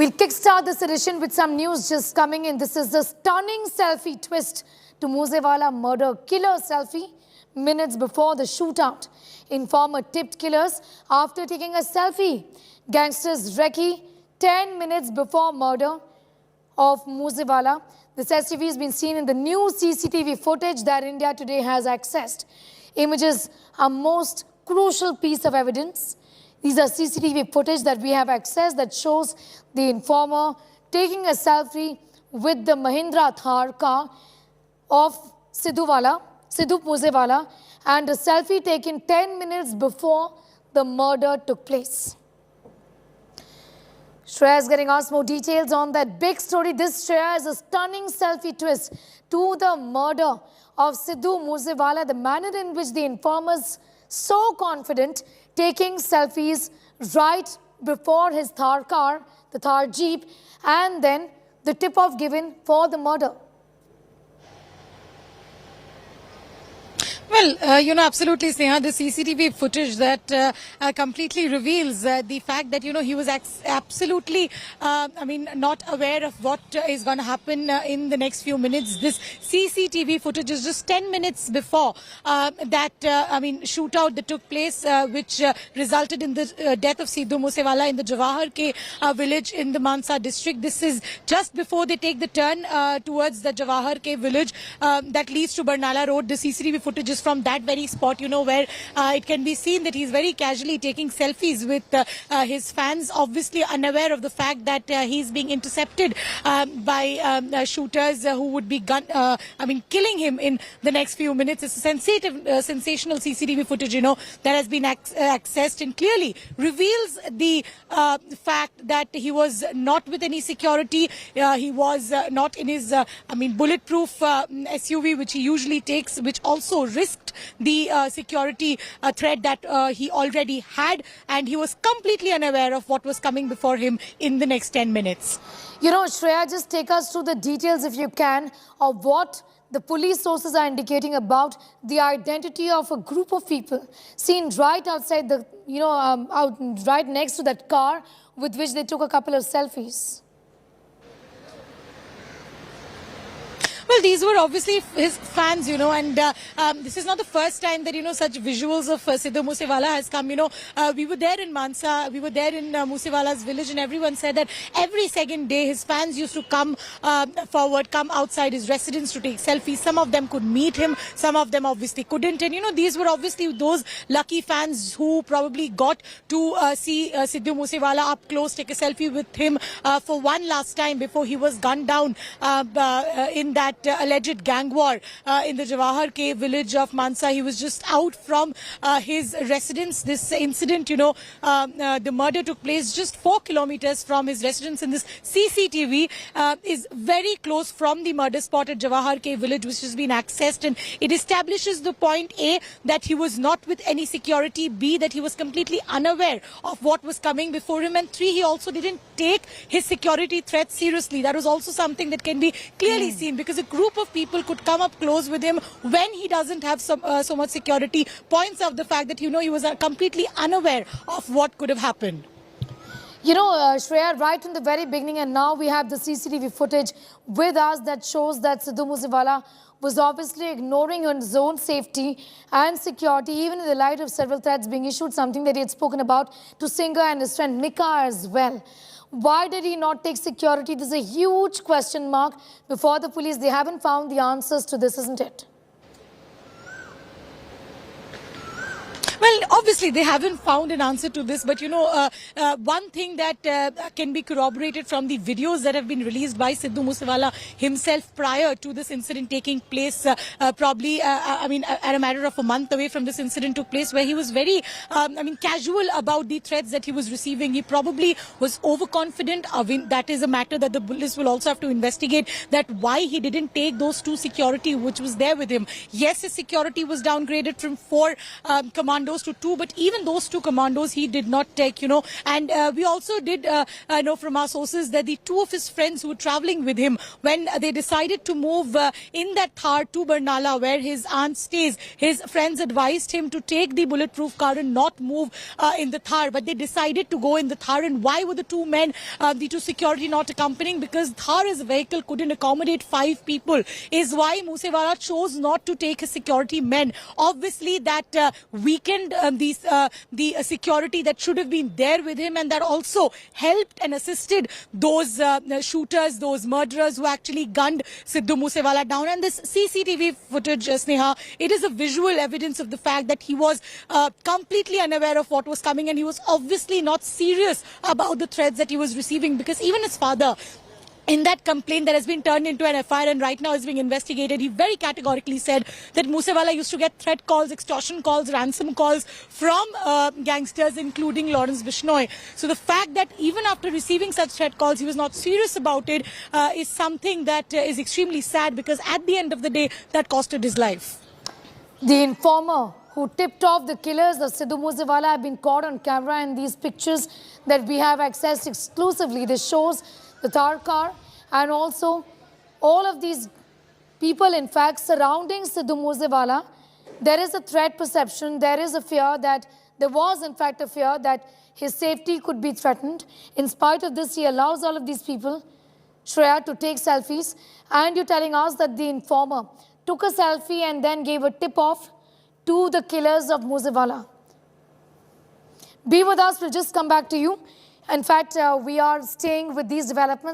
We'll kickstart this edition with some news just coming in. This is the stunning selfie twist to Moose Wala murder. Killer selfie minutes before the shootout. Informer tipped killers after taking a selfie. Gangsters Recce 10 minutes before murder of Moose Wala. This SUV has been seen in the new CCTV footage that India Today has accessed. Images are most crucial piece of evidence. These are CCTV footage that we have accessed that shows the informer taking a selfie with the Mahindra Thar car of Sidhu Moose Wala, and a selfie taken 10 minutes before the murder took place. Shreya is getting us more details on that big story. This, Shreya, is a stunning selfie twist to the murder of Sidhu Moose Wala, the manner in which the informers so confident taking selfies right before his Thar car, the Thar Jeep, and then the tip-off given for the murder. Well, absolutely, Sneha, the CCTV footage that completely reveals the fact that, he was absolutely, not aware of what is going to happen in the next few minutes. This CCTV footage is just 10 minutes before shootout that took place, which resulted in the death of Sidhu Moose Wala in the Jawahar Ke village in the Mansa district. This is just before they take the turn towards the Jawahar Ke village that leads to Barnala Road. The CCTV footage is from that very spot, where it can be seen that he's very casually taking selfies with his fans, obviously unaware of the fact that he's being intercepted by shooters who would be killing him in the next few minutes. It's a sensational CCTV footage, that has been accessed and clearly reveals the fact that he was not with any security. He was not in his, bulletproof SUV, which he usually takes, which also risked the security threat that he already had, and he was completely unaware of what was coming before him in the next 10 minutes. Shreya, just take us through the details, if you can, of what the police sources are indicating about the identity of a group of people seen right outside the, right next to that car with which they took a couple of selfies. Well, these were obviously his fans, and this is not the first time that, such visuals of Sidhu Moose Wala has come. We were there in Mansa, we were there in Moose Wala's village, and everyone said that every second day his fans used to come forward, come outside his residence to take selfies. Some of them could meet him, some of them obviously couldn't. And, these were obviously those lucky fans who probably got to see Sidhu Moose Wala up close, take a selfie with him for one last time before he was gunned down in that alleged gang war in the Jawahar Ke village of Mansa. He was just out from his residence. This incident, the murder took place just 4 kilometers from his residence, and this CCTV is very close from the murder spot at Jawahar Ke village, which has been accessed, and it establishes the point A, that he was not with any security, B, that he was completely unaware of what was coming before him, and 3, he also didn't take his security threat seriously. That was also something that can be clearly seen, because a group of people could come up close with him when he doesn't have so much security. Points out the fact that, he was completely unaware of what could have happened. Shreya, right in the very beginning, and now we have the CCTV footage with us that shows that Sidhu Moose Wala was obviously ignoring his own safety and security, even in the light of several threats being issued, something that he had spoken about to Singer and his friend Mika as well. Why did he not take security? This is a huge question mark before the police. They haven't found the answers to this, isn't it? Well, obviously, they haven't found an answer to this, but, one thing that can be corroborated from the videos that have been released by Sidhu Moose Wala himself prior to this incident taking place, probably, at a matter of a month away from this incident took place, where he was very, casual about the threats that he was receiving. He probably was overconfident. That is a matter that the police will also have to investigate, that why he didn't take those 2 security which was there with him. Yes, his security was downgraded from 4 commanders commandos to 2, but even those 2 commandos he did not take, and we also did know from our sources that the 2 of his friends who were traveling with him, when they decided to move in that Thar to Barnala where his aunt stays, his friends advised him to take the bulletproof car and not move in the Thar, but they decided to go in the Thar. And why were the 2 men, the 2 security not accompanying? Because Thar as a vehicle couldn't accommodate 5 people, is why Moose Wala chose not to take his security men. Obviously that weakened the security that should have been there with him, and that also helped and assisted those shooters, those murderers who actually gunned Sidhu Moose Wala down. And this CCTV footage, Sneha, it is a visual evidence of the fact that he was completely unaware of what was coming, and he was obviously not serious about the threats that he was receiving, because even his father, in that complaint that has been turned into an FIR and right now is being investigated, he very categorically said that Moose Wala used to get threat calls, extortion calls, ransom calls from gangsters, including Lawrence Bishnoi. So the fact that even after receiving such threat calls, he was not serious about it is something that is extremely sad, because at the end of the day, that costed his life. The informer who tipped off the killers of Sidhu Moose Wala have been caught on camera in these pictures that we have accessed exclusively. This shows the Thar car and also all of these people, in fact, surrounding Sidhu Moose Wala. There is a threat perception. There is a fear that there was, in fact, a fear that his safety could be threatened. In spite of this, he allows all of these people, Sreya, to take selfies. And you're telling us that the informer took a selfie and then gave a tip-off to the killers of Moose Wala. Be with us. We'll just come back to you. In fact, we are staying with these developments.